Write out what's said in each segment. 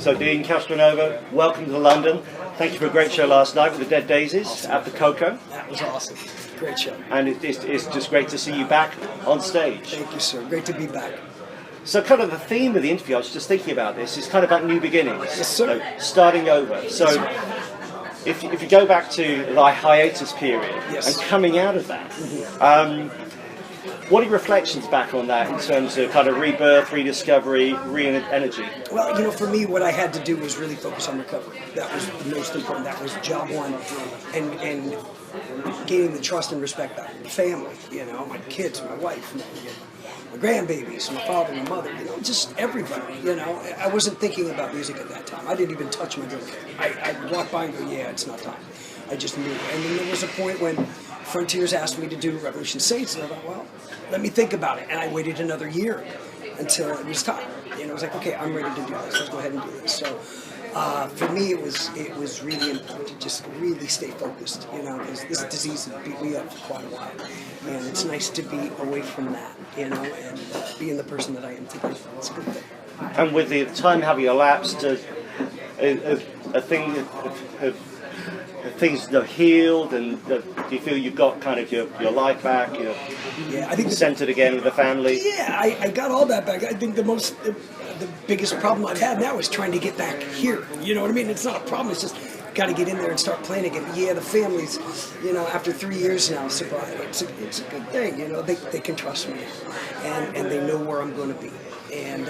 So Deen Castronovo, welcome to London. Thank you for a great show last night with the Dead Daisies at the Koko. That was awesome. Great show. And it's just great to see you back on stage. Thank you, sir. Great to be back. So kind of the theme of the interview, I was just thinking about this, is kind of about new beginnings. Yes, sir. Starting over. So if you go back to the hiatus period yes. and coming out of that, what are your reflections back on that in terms of kind of rebirth, rediscovery, re-energy? Well, you know, for me, what I had to do was really focus on recovery. That was the most important. That was job one. And gaining the trust and respect back from the family, you know, my kids, my wife, my grandbabies, my father, my mother, you know, just everybody, you know. I wasn't thinking about music at that time. I didn't even touch my drum kit. I walked by and go, yeah, it's not time. I just knew. And then there was a point when Frontiers asked me to do Revolution Saints, and I thought, well, let me think about it. And I waited another year until it was time. And it was like, okay, I'm ready to do this. Let's go ahead and do this. So for me, it was really important to just really stay focused, you know, because this disease has beat me up for quite a while. And it's nice to be away from that, you know, and being the person that I am today. It's a good thing. And with the time having elapsed, things are healed, and do you feel you've got kind of your life back, yeah, I think centered again with the family? Yeah, I got all that back. I think the biggest problem I've had now is trying to get back here. You know what I mean? It's not a problem. It's just got to get in there and start playing again. Yeah, the family's, you know, after 3 years now, sobriety, it's a good thing. You know, they can trust me, and they know where I'm going to be, and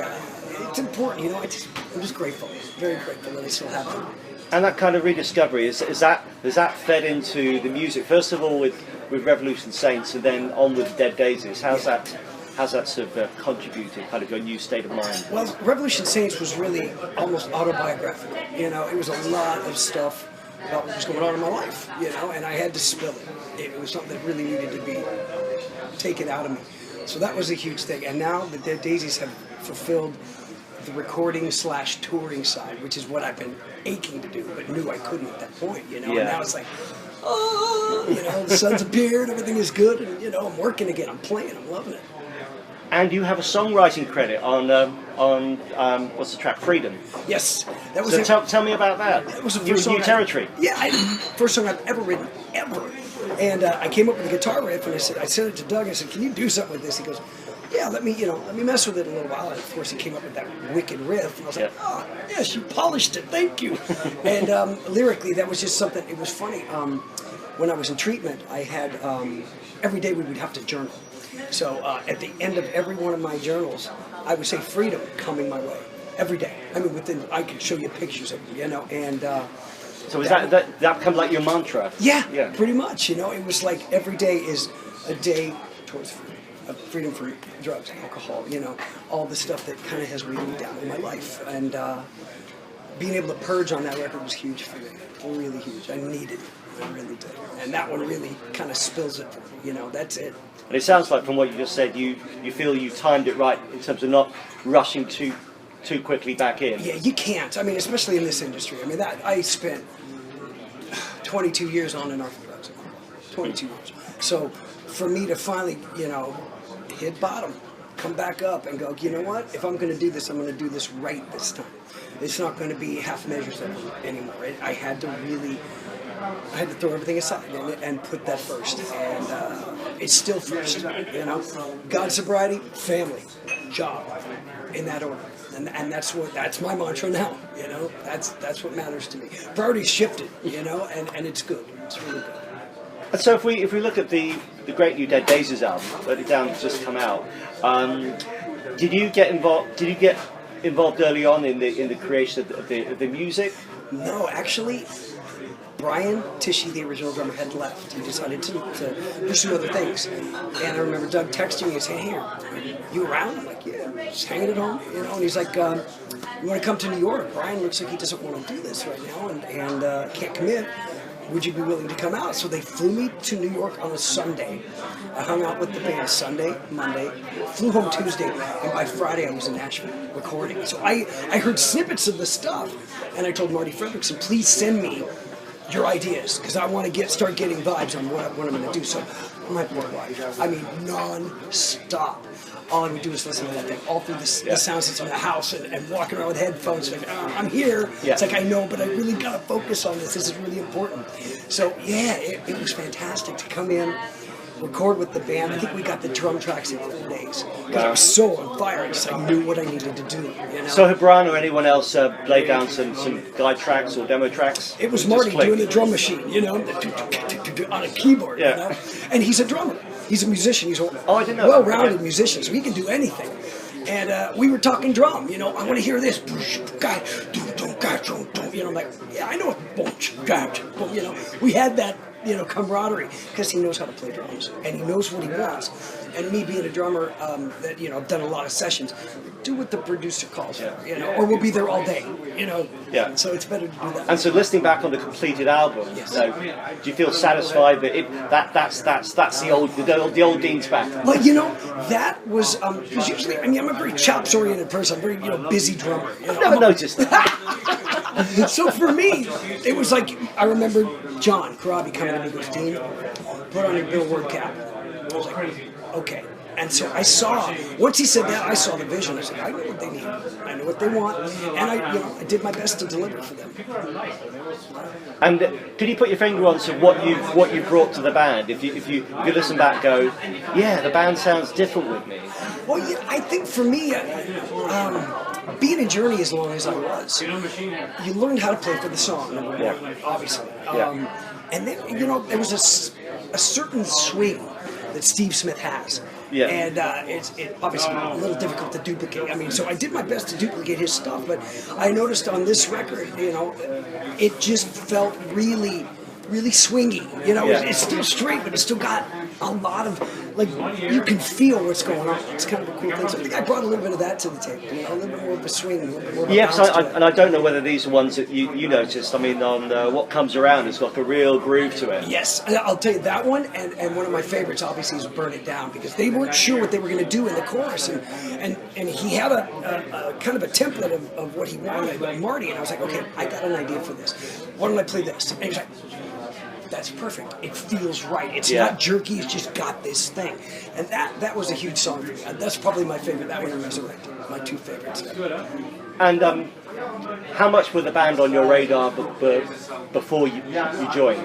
it's important. You know, I'm just grateful, very grateful that I still have it. And that kind of rediscovery, is that fed into the music, first of all with Revolution Saints and then on with Dead Daisies? How's that sort of contributed, kind of your new state of mind? Well, Revolution Saints was really almost autobiographical. You know, it was a lot of stuff about what was going on in my life, you know, and I had to spill it. It was something that really needed to be taken out of me. So that was a huge thing. And now the Dead Daisies have fulfilled the recording / touring side, which is what I've been aching to do, but knew I couldn't at that point, you know. Yeah. And now it's like, oh, you know, the sun's appeared, everything is good, and you know, I'm working again, I'm playing, I'm loving it. And you have a songwriting credit on what's the track, Freedom? Yes, that was. So tell me about that. That was the first new territory. First song I've ever written, ever. And I came up with a guitar riff, and I sent it to Doug. I said, "Can you do something with this?" He goes, yeah, let me mess with it a little while. And of course, he came up with that wicked riff, and I was like, oh, yes, you polished it, thank you. And lyrically, that was just something. It was funny. When I was in treatment, I had every day we would have to journal. So at the end of every one of my journals, I would say freedom coming my way every day. I mean, I could show you pictures of them, you know, and. So is that become like your mantra? Yeah, pretty much. You know, it was like every day is a day towards freedom. Freedom from drugs, alcohol, you know, all the stuff that kind of has weighed me down in my life. And being able to purge on that record was huge for me, really huge. I needed it, I really did. And that one really kind of spills it for me, you know, that's it. And it sounds like from what you just said, you feel you timed it right in terms of not rushing too quickly back in. Yeah, you can't. I mean, especially in this industry. I mean, I spent 22 years on and off of drugs, 22 years. So for me to finally, you know, hit bottom, come back up and go, you know what, if I'm going to do this, I'm going to do this right this time. It's not going to be half measures anymore. I had to throw everything aside and put that first. And it's still first, you know. God, sobriety, family, job, in that order. And that's my mantra now, you know. That's what matters to me. Priorities shifted, you know, and it's good. It's really good. And so if we look at the great new Dead Daisies album, Let It Down has just come out, did you get involved early on in the creation of the music? No, actually, Brian Tishy, the original drummer, had left. He decided to pursue other things. And I remember Doug texting me and saying, "Hey, you around?" I'm like, "Yeah, just hanging at home." You know, and he's like, "You want to come to New York? Brian looks like he doesn't want to do this right now and can't commit. Would you be willing to come out?" So they flew me to New York on a Sunday. I hung out with the band Sunday, Monday, flew home Tuesday, and by Friday I was in Nashville recording. So I heard snippets of the stuff, and I told Marty Fredrickson, please send me your ideas, because I want to start getting vibes on what I'm going to do. So my poor wife, I mean, non-stop. All I would do is listen to that thing all through the sound system in the house and walking around with headphones. Like, I'm here. Yeah. It's like, I know, but I really got to focus on this. This is really important. So, yeah, it was fantastic to come in, record with the band. I think we got the drum tracks in 4 days. Because I was so on fire. I knew what I needed to do. You know? So had Brian or anyone else laid down some guide tracks or demo tracks? It was Marty doing the drum machine, you know, on a keyboard, you know? And he's a drummer. He's a musician. He's a well-rounded musician, so he can do anything. And we were talking drum, you know, I want to hear this. You know, I'm like, yeah, I know it. You know, we had that, you know, camaraderie, because he knows how to play drums and he knows what he wants. And me being a drummer, that, you know, I've done a lot of sessions, do what the producer calls for, you know, or we'll be there all day, you know. Yeah. So it's better to do that. And so, listening back on the completed album, so do you feel satisfied that that's the old Dean's back? Well, you know, that was because usually, I mean, I'm a very chops-oriented person. I'm very, you know, busy drummer. You know? I've never noticed that. So for me, it was like, I remember John Karabi coming to me and goes, Dean, put on your Billboard cap. I was like, okay. And so I saw, once he said that, I saw the vision. I said, I know what they need. I know what they want. And I did my best to deliver for them. And could you put your finger on what you brought to the band? If you listen back, go, yeah, the band sounds different with me. Well, yeah, I think for me, being a Journey as long as I was, you learned how to play for the song, number one, obviously. And then, you know, there was a certain swing that Steve Smith has. Yeah. And it's obviously a little difficult to duplicate. I mean, so I did my best to duplicate his stuff, but I noticed on this record, you know, it just felt really, really swingy. You know, it's still straight, but it's still got a lot of, like, you can feel what's going on. It's kind of a cool thing. So I think I brought a little bit of that to the table, you know, a little bit more of a swing, a little bit more of a bounce to it. And I don't know whether these are ones that you noticed. I mean, on What Comes Around, it's got a real groove to it. Yes, I'll tell you that one, and one of my favorites, obviously, is Burn It Down, because they weren't sure what they were going to do in the chorus, and he had a kind of a template of what he wanted, Marty, and I was like, okay, I got an idea for this. Why don't I play this? And he was like, that's perfect. It feels right. It's not jerky. It's just got this thing, and that was a huge song for me. That's probably my favorite. That one and Resurrected, my two favorites. And how much were the band on your radar before you joined?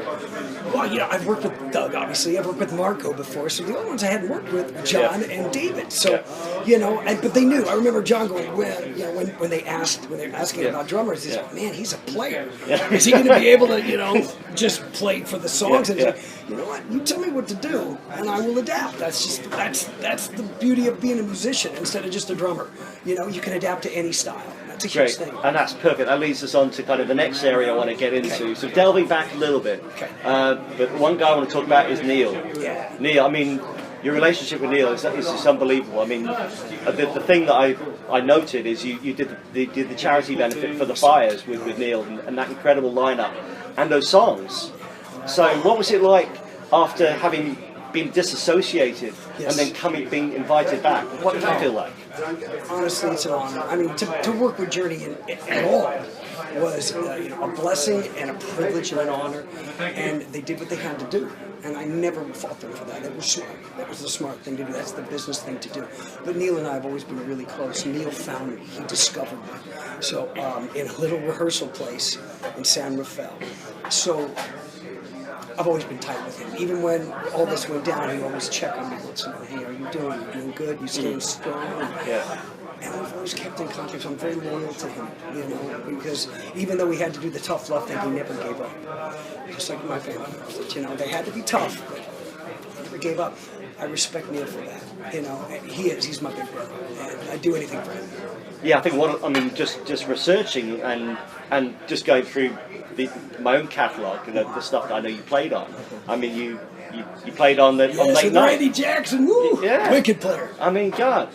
Well, you know, I've worked with Doug, obviously. I've worked with Marco before. So the only ones I hadn't worked with were John and David. So, you know, but they knew. I remember John going, well, you know, when they were asking about drummers, he's like, man, he's a player. Is he going to be able to, you know, just play for the songs? And he's like, you know what? You tell me what to do, and I will adapt. That's the beauty of being a musician instead of just a drummer. You know, you can adapt to any style. That's a huge thing. And that's perfect. That leads us on to kind of the next area I want to get into. So delving back a little bit. But one guy I want to talk about is Neal. Yeah. Neal, I mean, your relationship with Neal is just unbelievable. I mean, the thing that I noted is you did the charity benefit for the fires with Neal and that incredible lineup and those songs. So what was it like after having been disassociated and then being invited back? What did that feel like? Honestly, it's an honor. I mean, to work with Journey at all was you know, a blessing and a privilege and an honor, and they did what they had to do, and I never fault them for that. That was smart. That was the smart thing to do. That's the business thing to do. But Neal and I have always been really close. Neal found me. He discovered me. So in a little rehearsal place in San Rafael. So I've always been tight with him. Even when all this went down, he always checked on me. Hey, are you doing? You doing good? You staying strong? And we've always kept in contact. So I'm very loyal to him, you know, because even though we had to do the tough love thing, he never gave up. Just like my family, you know, they had to be tough, but he never gave up. I respect Neal for that, you know. And he's my big brother, and I'd do anything for him. Yeah, I think just researching and just going through my own catalogue, you know, the stuff that I know you played on. I mean, you played on on Late Night. Randy Jackson, woo, wicked player. I mean, God.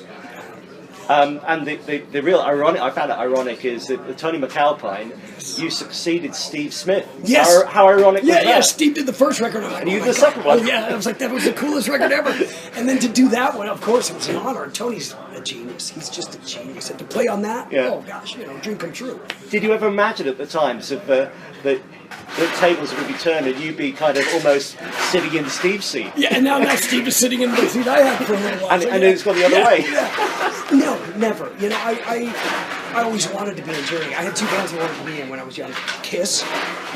And the real ironic, I found it ironic, is that the Tony McAlpine, you succeeded Steve Smith. Yes. How ironic was that? Yeah, Steve did the first record. And you did the second one. Oh, yeah, I was like, that was the coolest record ever. And then to do that one, of course, it was an honor. Tony's a genius. He's just a genius. And to play on that, oh gosh, you know, dream come true. Did you ever imagine at the time that the tables would be turned and you'd be kind of almost sitting in Steve's seat. Yeah, and now Steve is sitting in the seat I had for a little while. And it's gone the other way. Yeah. No, never. You know, I always wanted to be in Journey. I had two bands I wanted to be in when I was young: Kiss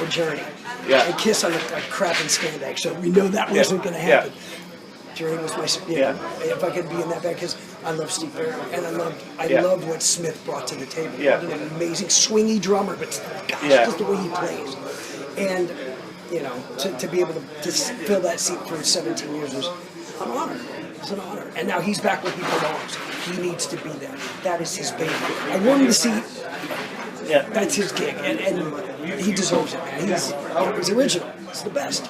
or Journey. Yeah. And Kiss on a crap in Spandex, so we know that wasn't going to happen. Yeah. Journey was my, if I could be in that band, because I love Steve Perry, and I love what Smith brought to the table. Yeah. What an amazing swingy drummer, but gosh, just the way he plays. And, you know, to be able to fill that seat for 17 years was an honor. It's an honor. And now he's back where he belongs. He needs to be there. That is his baby. I won the seat. Yeah. That's his gig, and he deserves it, man. He's original. It's the best.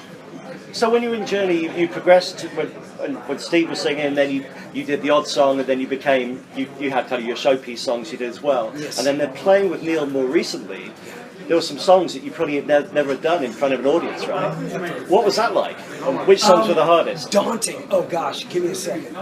So when you were in Journey, you progressed when Steve was singing, and then you did the odd song, and then you became you had kind of your showpiece songs you did as well. Yes. And then playing with Neal more recently, there were some songs that you probably had never done in front of an audience, right? What was that like? Which songs were the hardest? Daunting. Oh gosh, give me a second.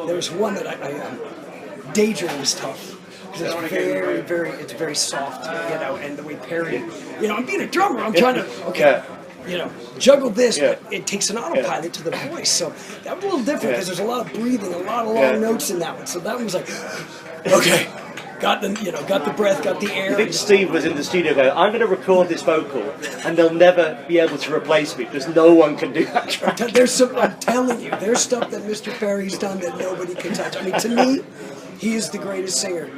There's one that I Daydream was tough. Because it's it's very soft, you know, and the way Perry, you know, I'm being a drummer, I'm trying to, you know, juggle this, but it takes an autopilot to the voice, so that was a little different because there's a lot of breathing, a lot of long notes in that one, so that one was like, okay, got the breath, got the air. I think Steve was in the studio going, I'm going to record this vocal, and they'll never be able to replace me because no one can do that track. I'm telling you, there's stuff that Mr. Perry's done that nobody can touch. I mean, to me, he is the greatest singer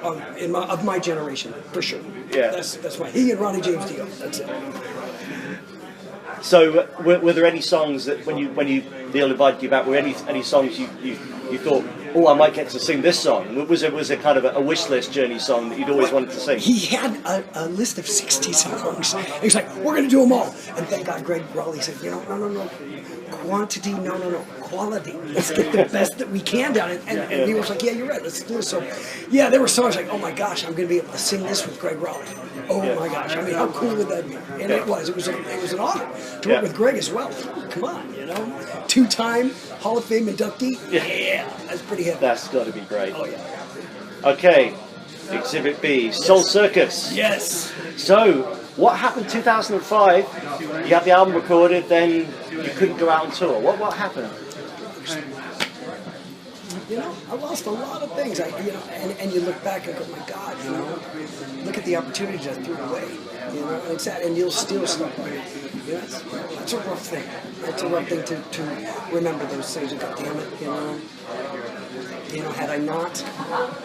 of my generation, for sure. Yeah. That's why he and Ronnie James Dio. That's it. So, were there any songs that when Neal invited you back, were any songs you thought, oh, I might get to sing this song? Was it kind of a wish list Journey song that you'd always wanted to sing? He had a list of 60 songs. He was like, we're going to do them all. And thank God Greg Raleigh said, no. Quantity, no. Quality. Let's get the best that we can down. And he was like, yeah, you're right. Let's do it. So, yeah, there were songs like, oh my gosh, I'm going to be able to sing this with Greg Raleigh. Oh my gosh. I mean, how cool would that be? And it was an honor to work with Greg as well. Come on, you know. 2-time Hall of Fame inductee. Yeah, that's pretty heavy. That's got to be great. Oh, yeah. Okay, Exhibit B, Soul Circus. Yes. So, what happened 2005? You had the album recorded, then you couldn't go out on tour. What happened? You know, I lost a lot of things. And you look back and go, my God, you know, look at the opportunities I threw away. You know, and it's sad, and you'll steal stuff like it. You know, that's a rough thing. It's a rough thing to remember those things and go, damn it, you know. You know, had I not,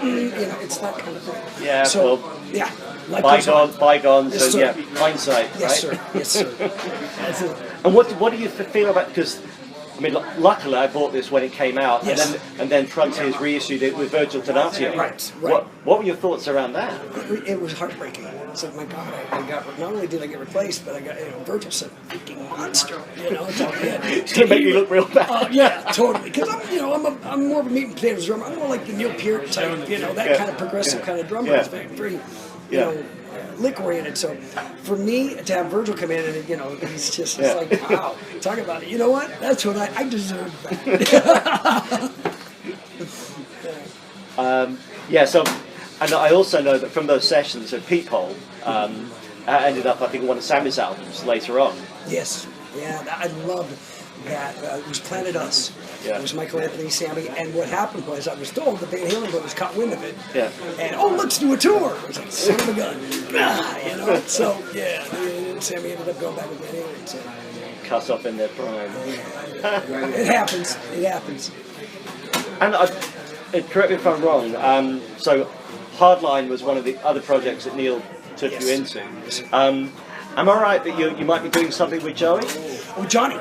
you know, it's that kind of thing. Yeah, so, well, yeah. Bygones, yes, so sir. yeah, hindsight, yes, right? Yes, sir. That's it. And what do you feel about, because, I mean, luckily I bought this when it came out, Yes. and then Frontiers reissued it with Virgil Donatio. Right. What were your thoughts around that? It was heartbreaking. It's like, my God, I got, not only did I get replaced, but I got, Virgil's said, freaking monster, you know. It's all good. It's going to make you look real bad. Yeah, totally. Because I'm more of a meat and potatoes drummer. I'm more like the Neil Peart type, you know, that kind of progressive kind of drummer. It's very, you know, lick oriented. So for me to have Virgil come in and, you know, he's just like, wow, talk about it. You know what? That's what I deserve that. So, and I also know that from those sessions at Peephole, ended up, I think, on one of Sammy's albums later on. Yes. Yeah, I love that. It was Planet Us. Yeah. It was Michael Anthony, Sammy, and what happened was I was told the Van Halen brothers caught wind of it. Yeah. And let's do a tour. I was like, son of a gun. You know. So yeah, Sammy ended up going back with Van Halen. So. Cut off in their prime. It happens. It happens. And correct me if I'm wrong. So Hardline was one of the other projects that Neal took you into. Am I right that you might be doing something with Joey? Oh, Johnny.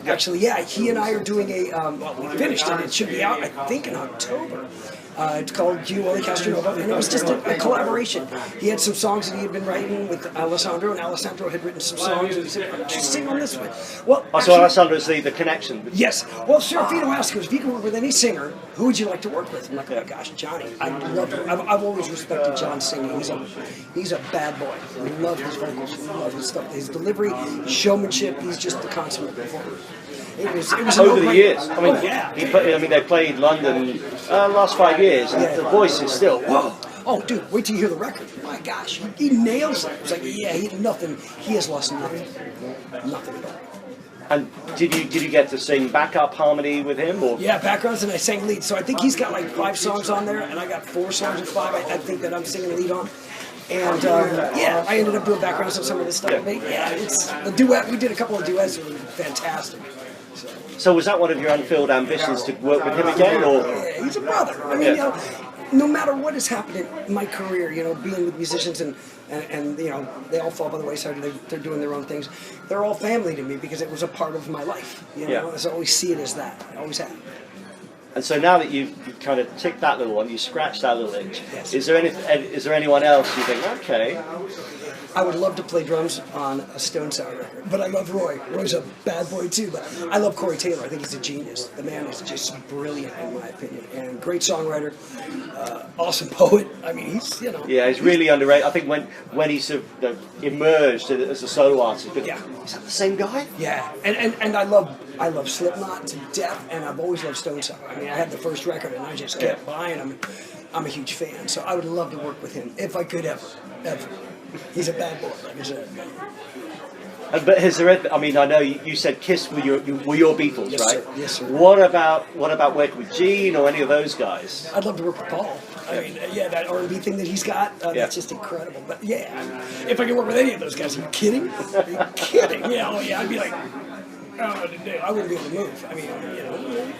Actually, yeah, he and I are doing a, we finished it. It should be out, I think, in October. It's called Neal Castronovo, and it was just a collaboration. He had some songs that he had been writing with Alessandro, and Alessandro had written some songs, and he said, why don't you sing on this one? Well, so Alessandro's the connection. Yes. Well, Serafino asked us, if you could work with any singer, who would you like to work with? I'm like, oh gosh, Johnny. I love him. I've always respected John singing. He's a bad boy. I love his vocals. I love his stuff. His delivery, showmanship, he's just the consummate performer. It was over the years. I mean, they played London last 5 years, and the voice is still whoa. Oh, dude, wait till you hear the record. My gosh, he nails it. It's like, yeah, he has lost nothing. Nothing at all. And did you get to sing backup harmony with him, or? Yeah, backgrounds, and I sang lead. So I think he's got like 5 songs on there, and I got 4 songs of 5. I think that I'm singing lead on. And yeah, I ended up doing backgrounds on some of this stuff. Yeah. Yeah, it's the duet. We did a couple of duets that were fantastic. So was that one of your unfulfilled ambitions to work with him again, or? Yeah, he's a brother. I mean, you know, no matter what has happened in my career, you know, being with musicians and you know, they all fall by the wayside. They're doing their own things. They're all family to me because it was a part of my life. You know, so I always see it as that. I always have. And so now that you've kind of ticked that little one, you scratched that little itch. Yes. Is there anyone else you think, okay? I would love to play drums on a Stone Sour record, but I love Roy. Roy's a bad boy too, but I love Corey Taylor. I think he's a genius. The man is just brilliant in my opinion, and great songwriter, awesome poet. I mean, he's, you know. Yeah, he's really underrated. I think when he sort of emerged as a solo artist, but is that the same guy? Yeah, and I love Slipknot to death, and I've always loved Stone Sour. I mean, I had the first record, and I just kept buying them. I'm a huge fan, so I would love to work with him if I could ever. He's a bad boy, like I said. But has there? I mean, I know you said Kiss were your Beatles, Yes, right? sir. Yes, sir. What about working with Gene or any of those guys? I'd love to work with Paul. I mean, yeah, that R&B thing that he's got, that's just incredible. But yeah, if I could work with any of those guys, are you kidding? Are you kidding? Yeah, oh yeah, I'd be like, I wouldn't be able to move. I mean, you know.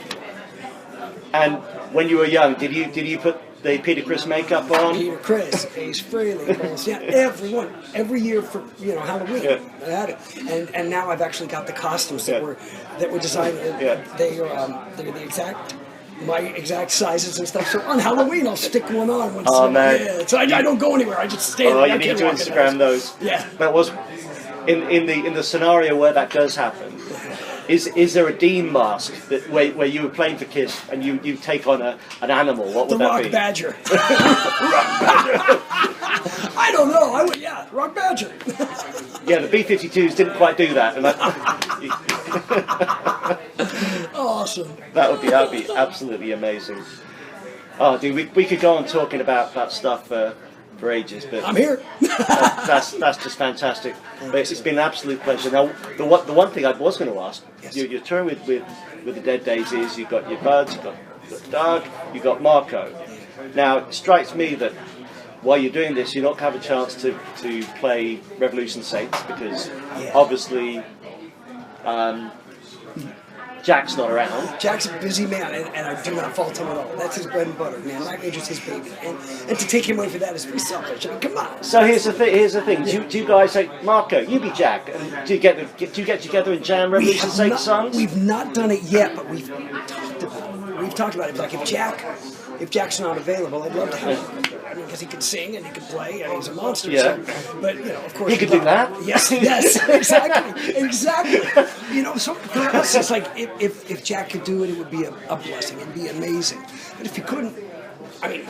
And when you were young, did you put the Peter Criss makeup on? Peter Criss, Ace Frehley, Paul, yeah, everyone, every year for Halloween, I had it, and now I've actually got the costumes that were designed. They're my exact sizes and stuff. So on Halloween, I'll stick one on. Man! So I don't go anywhere. I just stay there. Oh, you need to Instagram those. Yeah. That was in the scenario where that does happen. Is there a Dean mask that where you were playing for Kiss and you take on an animal? What would that be? The Rock Badger. Rock Badger. I don't know. Rock Badger. Yeah, the B-52s didn't quite do that. And awesome. That would be absolutely amazing. Oh, dude, we could go on talking about that stuff for ages, but I'm here. that's just fantastic. But it's been an absolute pleasure. Now, the one thing I was going to ask, you're touring with the Dead Daisies. You've got your buds, you've got Doug, you've got Marco. Now, it strikes me that while you're doing this, you're not going to have a chance to play Revolution Saints because obviously Jack's not around. Jack's a busy man, and I do not fault him at all. That's his bread and butter, man. Night Ranger's his baby, and to take him away for that is pretty selfish. I mean, come on. So here's the thing. Do you guys say, Marco, you be Jack, and do you get together and jam Revolution Saints songs? We've not done it yet, but we've talked about it. Like if Jack's not available, I'd love to have him. I mean, because he could sing and he could play, and he's a monster. Yeah. So, but of course he could do that. Yes, exactly. So for us, it's like if Jack could do it, it would be a blessing. It'd be amazing. But if he couldn't, I mean,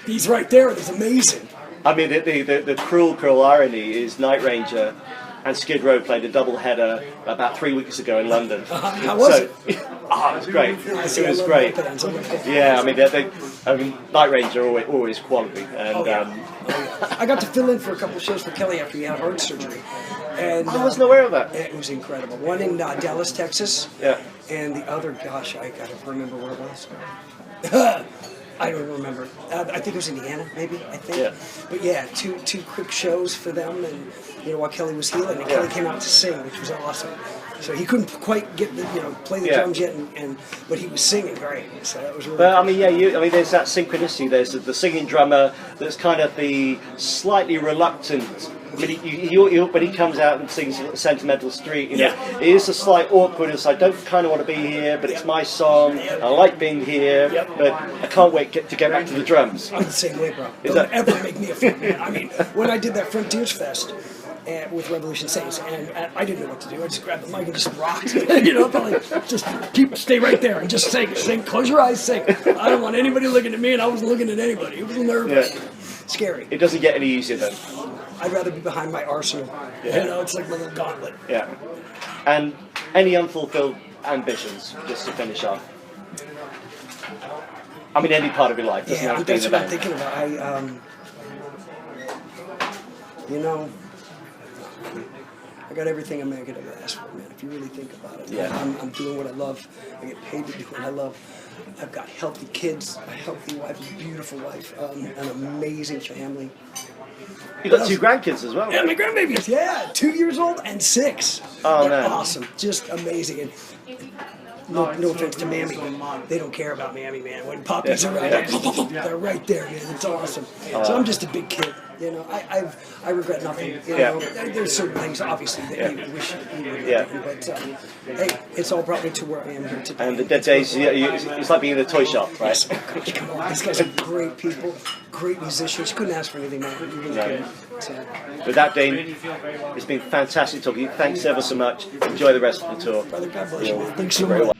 he's right there. It's amazing. I mean, the cruel irony is Night Ranger and Skid Row played a double header about 3 weeks ago in London. How was it? It was great. It was great. Yeah, I mean, Night Ranger always quality. And I got to fill in for a couple of shows for Kelly after he had heart surgery. And I wasn't aware of that. It was incredible. One in Dallas, Texas. Yeah. And the other, gosh, I got to remember where it was. I don't remember. I think it was Indiana, maybe. I think. Yeah. But yeah, two quick shows for them, and while Kelly was healing, and Kelly came out to sing, which was awesome. So he couldn't quite get play the drums yet, but he was singing great. So that was really. But cool. I mean, there's that synchronicity. There's the singing drummer that's kind of the slightly reluctant. When he comes out and sings Sentimental Street, it is a slight awkwardness. I don't kind of want to be here, but it's my song. I like being here, but I can't wait to get back to the drums. I'm the same way, bro. Don't ever make me a front man. I mean, when I did that Frontiers Fest with Revolution Saints, and I didn't know what to do. I just grabbed the mic and just rocked. Just stay right there and just sing. Close your eyes, sing. I don't want anybody looking at me, and I wasn't looking at anybody. It was nervous. Yeah. Scary. It doesn't get any easier then. I'd rather be behind my arsenal. Yeah. It's like my little gauntlet. Yeah. And any unfulfilled ambitions, just to finish off? I mean, any part of your life doesn't have to be that's the what I'm band. thinking about. you know, I got everything a man could ever ask for, man, if you really think about it. Yeah. I'm doing what I love. I get paid to do what I love. I've got healthy kids, a healthy wife, a beautiful wife, an amazing family. You got 2 grandkids as well. Yeah, my grandbabies, yeah, 2 years old and 6 Oh, They're man. awesome, just amazing. And no offense to Mammy, they don't care about Mammy, man. When puppies are right there, they're right there, man. It's awesome. So I'm just a big kid, you know. I regret nothing. You know, there's certain things obviously that you wish you would have done, but hey, it's all brought me to where I am here today. And the Dead Daisies, it's like being in a toy shop, right? Come on, these guys are great people, great musicians. Couldn't ask for anything more. You really couldn't. So. With that, Dean, it's been fantastic talking to you. Thanks ever so much. Enjoy the rest of the tour. Brother, God bless you, man. Thanks so Very much. well.